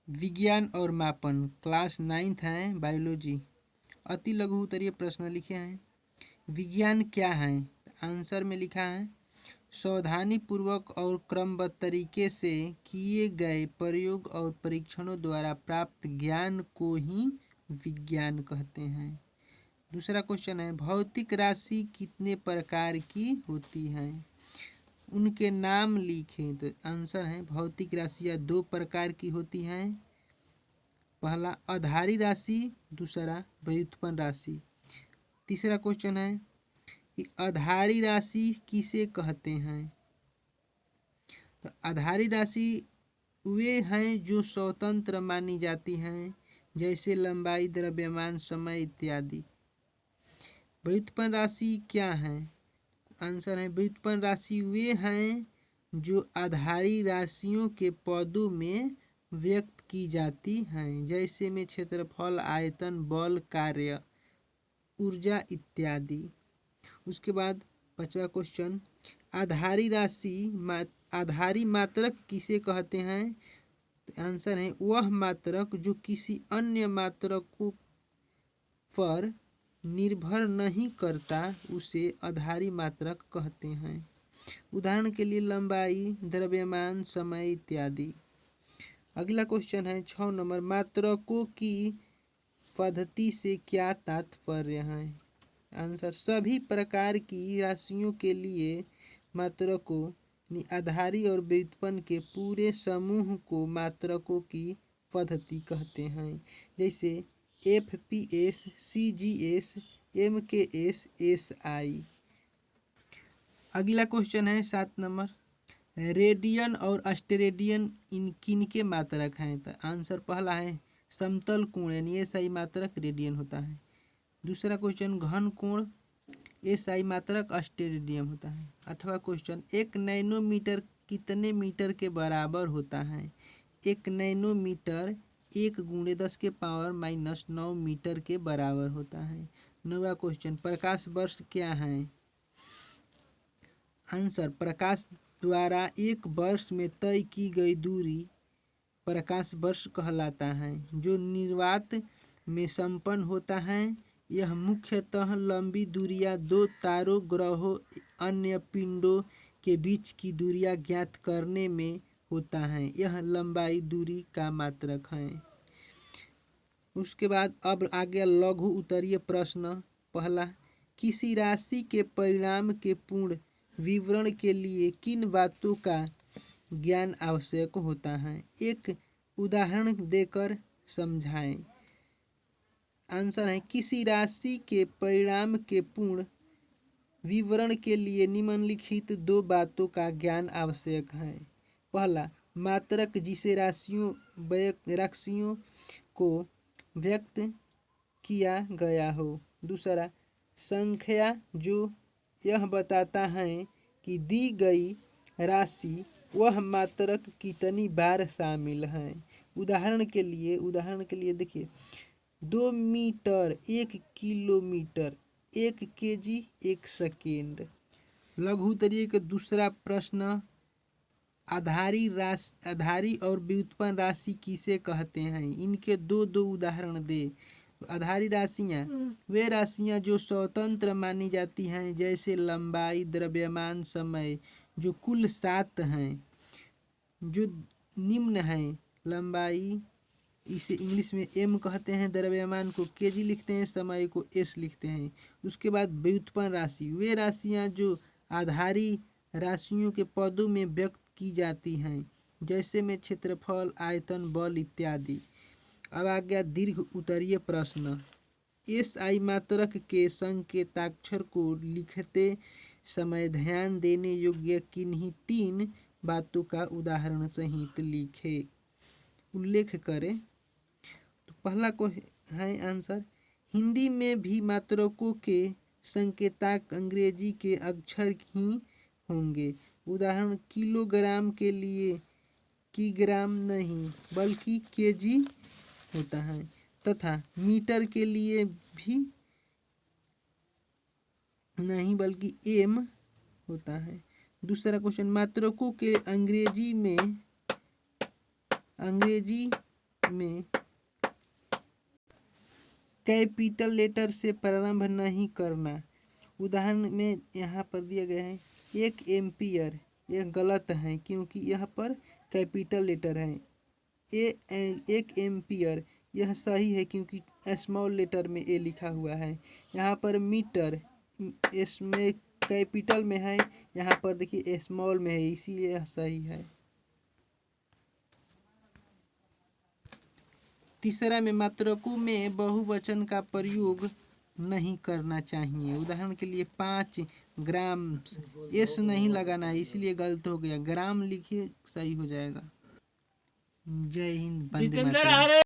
विज्ञान और मापन क्लास 9th है, बायोलॉजी। अति लघु उत्तरीय प्रश्न लिखे हैं। विज्ञान क्या है? आंसर में लिखा है सावधानी पूर्वक और क्रमबद्ध तरीके से किए गए प्रयोग और परीक्षणों द्वारा प्राप्त ज्ञान को ही विज्ञान कहते हैं। दूसरा क्वेश्चन है भौतिक राशि कितने प्रकार की होती है? उनके नाम लिखें। तो आंसर है भौतिक राशियाँ 2 प्रकार की होती हैं। पहला आधारी राशि, दूसरा व्युत्पन्न राशि। तीसरा क्वेश्चन है कि आधारी राशि किसे कहते हैं? तो आधारी राशि वे हैं जो स्वतंत्र मानी जाती हैं, जैसे लंबाई, द्रव्यमान, समय इत्यादि। व्युत्पन्न राशि क्या है? आंसर है व्युत्पन्न राशि वे हैं जो आधारी राशियों के पदों में व्यक्त की जाती हैं, जैसे में क्षेत्रफल, आयतन, बल, कार्य, ऊर्जा इत्यादि। उसके बाद 5वां क्वेश्चन आधारी मात्रक किसे कहते हैं? तो आंसर है वह मात्रक जो किसी अन्य मात्रकों पर निर्भर नहीं करता, उसे आधारी मात्रक कहते हैं। उदाहरण के लिए लंबाई, द्रव्यमान, समय इत्यादि। अगला क्वेश्चन है 6 नंबर मात्रकों की पद्धति से क्या तात्पर्य है? आंसर सभी प्रकार की राशियों के लिए मात्रकों आधारी और व्युत्पन्न के पूरे समूह को मात्रकों की पद्धति कहते हैं, जैसे FPS, CGS, MKS, SI। अगला क्वेश्चन है 7 नंबर रेडियन और अस्टेरेडियन किनके मात्रक हैं? तो आंसर पहला है समतल कोण यानी SI मात्रक रेडियन होता है। दूसरा क्वेश्चन घन कोण SI मात्रक अस्टेरेडियम होता है। 8वां क्वेश्चन 1 नैनोमीटर कितने मीटर के बराबर होता है? 1 नैनोमीटर 1 × 10⁻⁻9 मीटर के बराबर होता है। 9वां क्वेश्चन प्रकाश वर्ष क्या है? आंसर प्रकाश द्वारा एक वर्ष में तय की गई दूरी प्रकाश वर्ष कहलाता है, जो निर्वात में संपन्न होता है। यह मुख्यतः लंबी दूरियां, 2 तारों, ग्रहों, अन्य पिंडों के बीच की दूरियां ज्ञात करने में होता है। यह लंबाई दूरी का मात्रक है। उसके बाद अब आ गया लघु उत्तरीय प्रश्न। पहला किसी राशि के परिणाम के पूर्ण विवरण के लिए किन बातों का ज्ञान आवश्यक होता है? एक उदाहरण देकर समझाएं। आंसर है किसी राशि के परिणाम के पूर्ण विवरण के लिए निम्नलिखित 2 बातों का ज्ञान आवश्यक है। पहला मात्रक जिसे राशियों को व्यक्त किया गया हो। दूसरा संख्या जो यह बताता है कि दी गई राशि वह मात्रक कितनी बार शामिल है। उदाहरण के लिए देखिए 2 मीटर 1 किलोमीटर, 1 केजी 1 सेकेंड। लघु उत्तरीय का दूसरा प्रश्न आधारी और व्युत्पन्न राशि किसे कहते हैं? इनके दो उदाहरण दे। आधारी राशियाँ वे राशियाँ जो स्वतंत्र मानी जाती हैं, जैसे लंबाई, द्रव्यमान, समय, जो कुल 7 हैं। जो निम्न हैं लंबाई इसे इंग्लिश में M कहते हैं, द्रव्यमान को kg लिखते हैं, समय को S लिखते हैं। उसके बाद व्युत्पन्न राशि वे राशियाँ जो आधारी राशियों के पदों में व्यक्त की जाती हैं, जैसे में क्षेत्रफल, आयतन, बल इत्यादि। अब आ गया दीर्घ उत्तरीय प्रश्न। SI मात्रक के संकेताक्षर को लिखते समय ध्यान देने योग्य किन्हीं 3 बातों का उदाहरण सहित उल्लेख करें। तो पहला को है आंसर हिंदी में भी मात्रकों के संकेतक अंग्रेजी के अक्षर ही होंगे। उदाहरण किलोग्राम के लिए किग्राम नहीं बल्कि केजी होता है, तथा मीटर के लिए भी नहीं बल्कि M होता है। दूसरा क्वेश्चन मात्रकों के अंग्रेजी में कैपिटल लेटर से प्रारंभ नहीं करना। उदाहरण में यहाँ पर दिया गया है 1 एम्पियर, यह गलत है क्योंकि यहाँ पर कैपिटल लेटर है। 1 एम्पियर यह सही है क्योंकि स्मॉल लेटर में ए लिखा हुआ है। यहाँ पर मीटर इसमें कैपिटल में है, यहाँ पर देखिए स्मॉल में है, इसीलिए यह सही है। तीसरा में मात्रकों में बहुवचन का प्रयोग नहीं करना चाहिए। उदाहरण के लिए 5 ग्राम, एस नहीं लगाना है इसलिए गलत हो गया, ग्राम लिखिए सही हो जाएगा। जय हिंद, वंदे मातरम।